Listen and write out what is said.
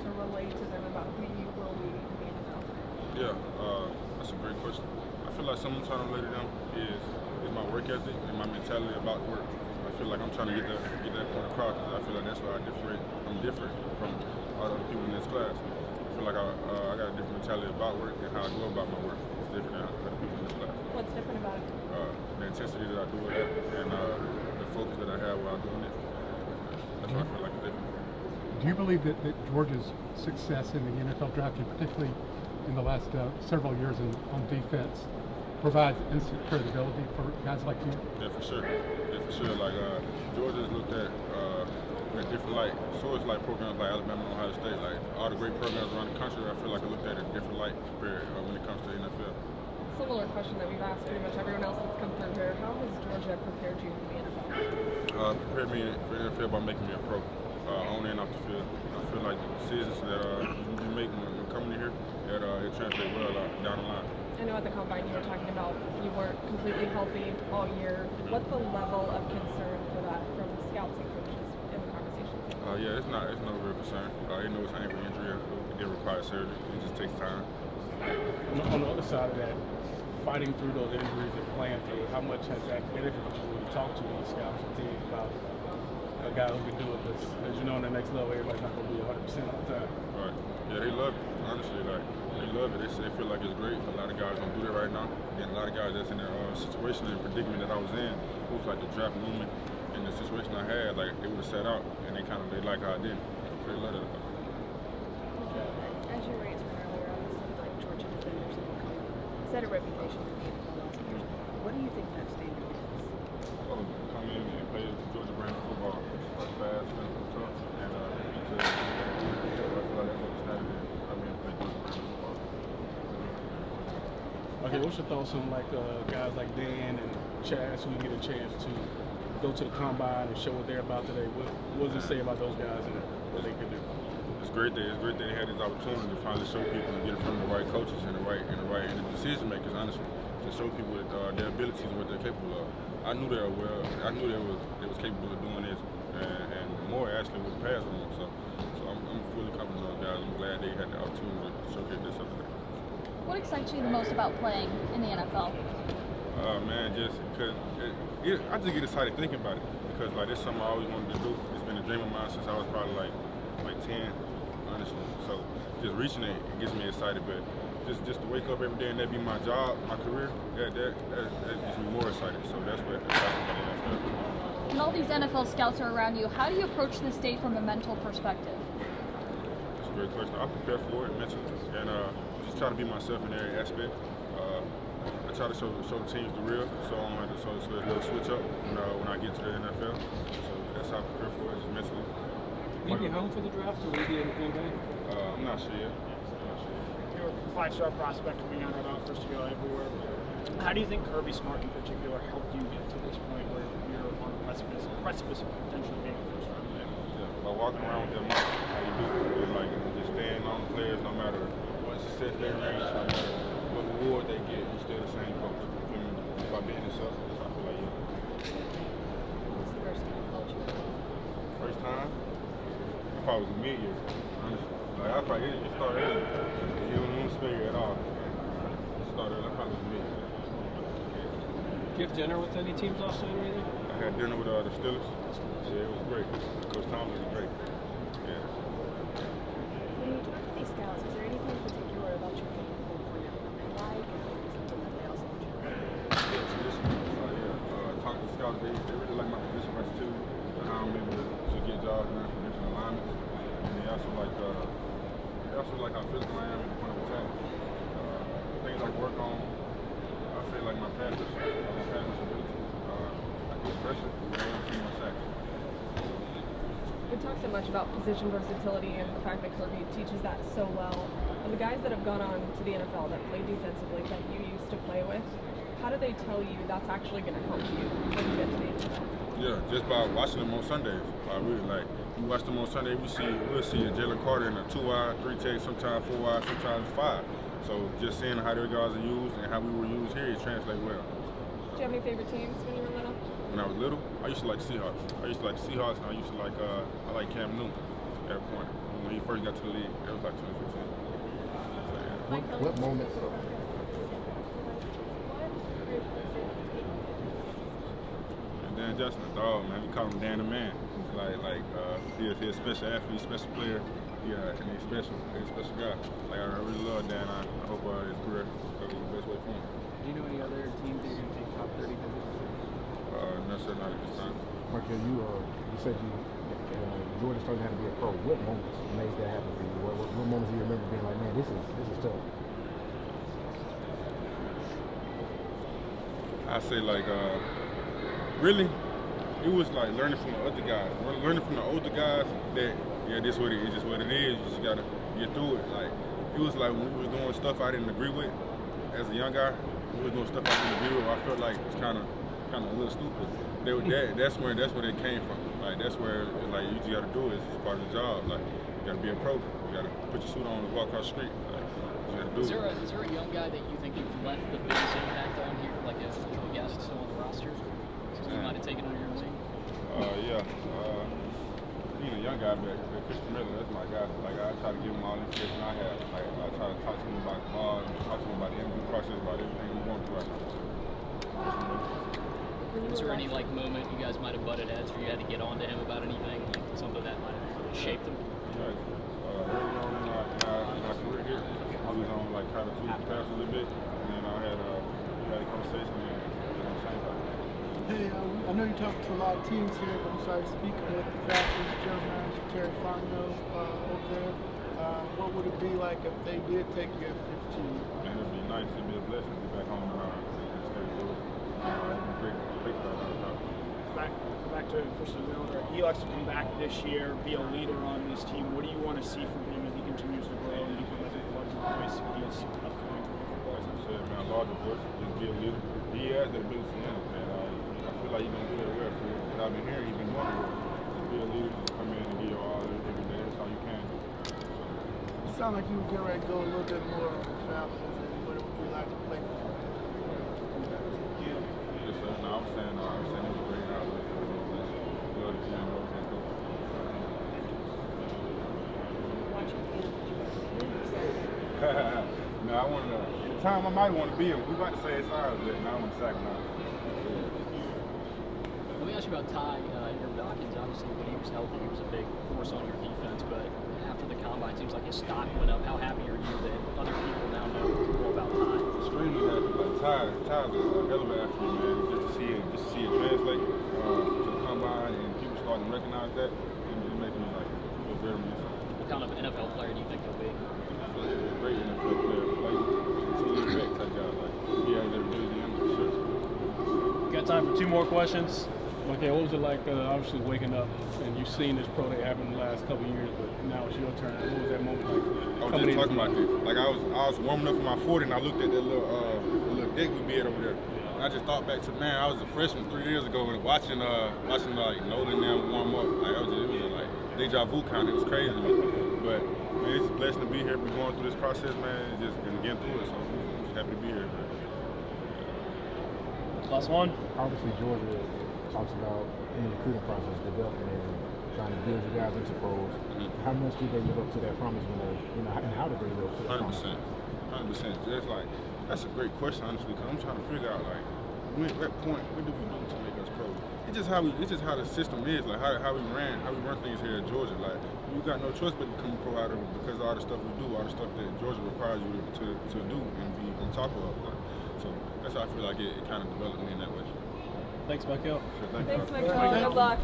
to relay to them about who you will be in the NFL? Yeah, that's a great question. I feel like something I'm trying to relate to them is my work ethic and my mentality about work. I feel like I'm trying to get that point across. I feel like that's why I'm different from all the other people in this class. I feel like I got a different mentality about work and how I go about my work. It's different than other people in this class. What's different about it? The intensity that I do it at and the focus that I have while doing it. That's why I feel like it's different. Do you believe that Georgia's success in the NFL draft, and particularly in the last several years on defense, provides instant credibility for guys like you? Yeah, for sure. Like Georgia's looked at in a different light. So it's like programs like Alabama and Ohio State, like all the great programs around the country. I feel like I looked at it in a different light compared when it comes to the NFL. Similar question that we've asked pretty much everyone else that's come through here. How has Georgia prepared you for the NFL? Prepared me for the NFL by making me a pro, on and off the field. I feel like the decisions that you make when coming here, that it translates well down the line. I know at the Combine you were talking about you weren't completely healthy all year. What's the level of concern for that from scouts and coaches in the conversations? Yeah, it's no real concern. You know it's an ankle injury. It requires surgery. It just takes time. On the other side of that, fighting through those injuries and playing through, how much has that benefited you when you talk to these scouts and teams about a guy who can do it? Because as you know, on the next level, everybody's not going to be 100% all the time. Right. Yeah, they love it. Honestly, like they love it. They feel like it's great. A lot of guys don't do that right now. And a lot of guys that's in the situation and predicament that I was in, it was like the draft movement and the situation I had, like they would have sat out and they like how I did. So they love it. As you raised earlier, obviously, like Georgia defenders have become set a reputation for being the last years. What do you think that standard is? Oh, come in and play Georgia brand of football, like fast, physical, tough, and so I feel like that's what the standard is. I mean, play Georgia brand of football. Okay, what's your thoughts on like guys like Dan and Chaz who get a chance to go to the Combine and show what they're about today? What does it say about those guys and what they can do? It's great that they had this opportunity to finally show people and get it from the right coaches and the decision makers, honestly, to show people their abilities and what they're capable of. I knew they was capable of doing this and more actually with the pass rules. So I'm fully confident in those guys. I'm glad they had the opportunity to showcase this up there. What excites you the most about playing in the NFL? Man, just because I just get excited thinking about it because like this is something I always wanted to do. It's been a dream of mine since I was probably like 10, honestly. So just reaching it gets me excited. But just to wake up every day and that be my job, my career, that gets me more excited. So that's what excites me about the NFL. And all these NFL scouts are around you. How do you approach this day from a mental perspective? That's a great question. I prepare for it mentally and just try to be myself in every aspect. I try to show the teams the real, so I don't have to so it's a little switch up when I get to the NFL. So that's how I prepare for it, just mentally. Will you be home for the draft or will you be in the Green Bay? I'm not sure yet. You're a five-star prospect coming out of offers to go everywhere. How do you think Kirby Smart in particular helped you get to this point where you're on the precipice of potentially being a first-round pick? Yeah, by walking around with them, how you do it, like just staying on the players, no matter what success they reach, no matter what reward they get, you're still the same coach. You feel me? By being yourself, that's how I feel like you. What's the first time you called you? First time? I probably was a mid-year, honestly. Like I probably it started early. You don't even spare at all. It started early. I probably was a mid-year. Do you have dinner with any teams also or anything? I had dinner with the Steelers. Yeah, it was great. Coach Tomlin was great. Yeah. When you talk to these scouts, is there anything in particular about your game that they point out that they like and maybe something that they also want you to like? Yeah, tradition. Talking to scouts, they really like my position versatility and how I'm able to get jobs done for different alignments. And they also like how physical I am at the point of attack. Things I work on, I feel like my pass ability. I get pressure and I don't see my sacks. We talk so much about position versatility and the fact that Kirby teaches that so well. And the guys that have gone on to the NFL that play defensively that you used to play with, how do they tell you that's actually going to help you when you get to the NFL? Yeah, just by watching them on Sundays. I really like. We watch them on Sunday. We'll see a Jalen Carter in a 2-wide, 3-tech, sometimes 4-wide, sometimes 5. So just seeing how their guys are used and how we were used here, it translates well. Do you have any favorite teams when you were little? When I was little, I used to like Seahawks. And I like Cam Newton. that point. When he first got to the league, it was like 2015. So, yeah. What moments? And Dan Justin, a dog, man. We call him Dan the Man. He's a special athlete, special player. Yeah, and he's a special guy. Like I really love Dan. I hope his career goes the best way for him. Do you know any other teams that you're going to take top 30 visits? No, sir, not at this time. Mykel, you said Jordan started to be a pro. What moments made that happen for you? What moments do you remember being like, man, this is tough? I say really, it was like learning from the other guys. Learning from the older guys that, yeah, this what it is, just what it is. You just gotta get through it. Like, it was like when we was doing stuff I didn't agree with as a young guy, we was doing stuff I didn't agree with. I felt like it's kind of a little stupid. That's where it came from. Like, that's where like you just gotta do it. It's part of the job. Like, you gotta be a pro. You gotta put your suit on and walk across the street. Like, you gotta do it. Is there a young guy that you think you've left the biggest impact on here? Like if Joey Gass is still on the roster, so you might have taken under your team. Yeah. Being a young guy, but Christian Miller, that's my guy. Like, I try to give him all the information I have. Like, I try to talk to him about the ball, talk to him about the interview process, about everything we're going through right now. Was there any like moment you guys might have butted heads, or you had to get on to him about anything, like something that might have shaped him? Right. Early on in my career here, I was on like trying to tweak the pass a little bit, and then I had a conversation and same time. Hey, I know you talked to a lot of teams here, but I'm sorry, speaking with the Falcons, general manager Terry Fontenot over there, what would it be like if they did take you at 15? Man, it'd be nice. It'd be a blessing to be back home instead of doing great for us. Back to Christian Miller. He likes to come back this year, be a leader on this team. What do you want to see from him as he continues to grow and become a larger voice he is upcoming? Like I said, man, a larger voice, just be a leader. He has that ability to him, man. I feel like he's been doing it well for him. Because I've been here, he's been doing it well. Just be a leader, just come in and give your all every day. That's all you can do. It sounded like you were getting ready to go a little bit more on the Falcons and what it would be like to play for them. Yes, sir. No, I was saying it was great. I was love the team. No, I wanted to. At the time, I might want to be him. We about to say it's ours, but now I want to sack him out. Let me ask you about Ty Dawkins. Obviously, when he was healthy, he was a big force on your defense. But after the combine, it seems like his stock went up. How happy are you that other people now know more about Ty? Extremely happy. Like Ty's a hell of an athlete, man. Just to see it translate to the combine and people starting to recognize that, it makes me like feel very much. What kind of NFL player do you think he'll be? He's a great NFL player. Like, team back type guy. Like, he has that ability in him for sure. Got time for 2 more questions. Okay, what was it like obviously waking up and you've seen this pro day happen in the last couple of years, but now it's your turn. What was that moment like? I was just talking about this. Like I was warming up for my 40 and I looked at that little deck we be at over there. And I just thought back to, man, I was a freshman 3 years ago and watching like Nolan and them warm up. Like it was just like deja vu kind of. It was crazy to me. But man, it's a blessing to be here. We're going through this process, man, and getting through it. So I'm just happy to be here. Last one. Obviously, Georgia talks about in the recruiting process, development and trying to build you guys into pros. How much do they live up to that promise when they, and how do they live up to that promise? 100%. That's a great question, honestly, because I'm trying to figure out, like, what point, what do we do to make us pros? It's just how the system is, like how we run things here at Georgia. Like, you got no choice but to become a pro out of it because of all the stuff we do, all the stuff that Georgia requires you to do and be on top of. Like, so that's how I feel like it kind of developed me in that way. Thanks, Mykel. Sure, Thanks, Mykel. Good luck.